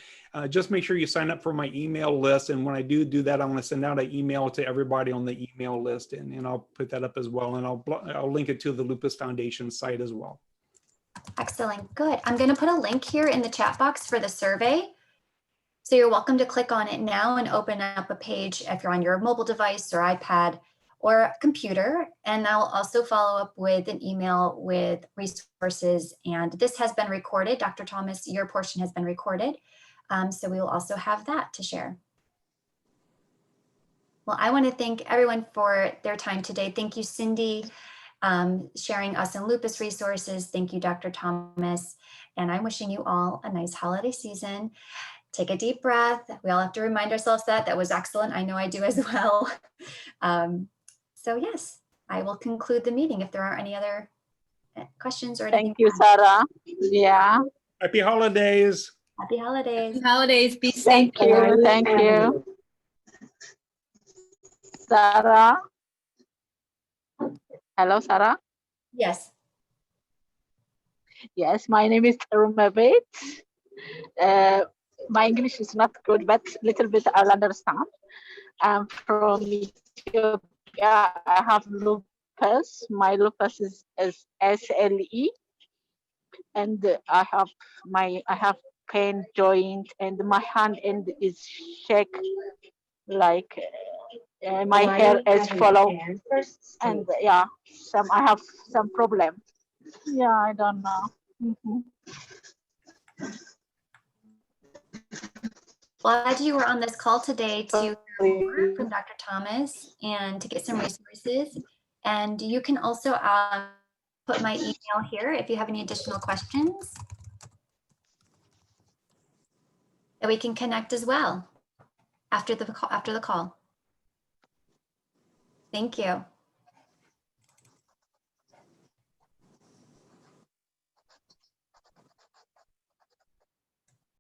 just make sure you sign up for my email list. And when I do that, I'm going to send out an email to everybody on the email list, and I'll put that up as well. And I'll link it to the Lupus Foundation site as well. Excellent, good. I'm going to put a link here in the chat box for the survey. So you're welcome to click on it now and open up a page if you're on your mobile device or iPad or computer, and I'll also follow up with an email with resources. And this has been recorded. Dr. Thomas, your portion has been recorded. So we will also have that to share. Well, I want to thank everyone for their time today. Thank you, Cindy, sharing us and lupus resources. Thank you, Dr. Thomas. And I'm wishing you all a nice holiday season. Take a deep breath. We all have to remind ourselves that was excellent. I know I do as well. So yes, I will conclude the meeting if there are any other questions or anything. Thank you, Sarah. Yeah. Happy holidays. Happy holidays. Happy holidays. Be safe. Thank you. Thank you. Sarah. Hello, Sarah. Yes. Yes, my name is Rumabit. My English is not good, but little bit I'll understand. I'm from Ethiopia. I have lupus. My lupus is SLE, and I have pain joint, and my hand end is shake, like my hair is follow, and yeah, I have some problem. Yeah, I don't know. Glad you were on this call today to hear more from Dr. Thomas and to get some resources. And you can also put my email here if you have any additional questions. And we can connect as well after the call. Thank you.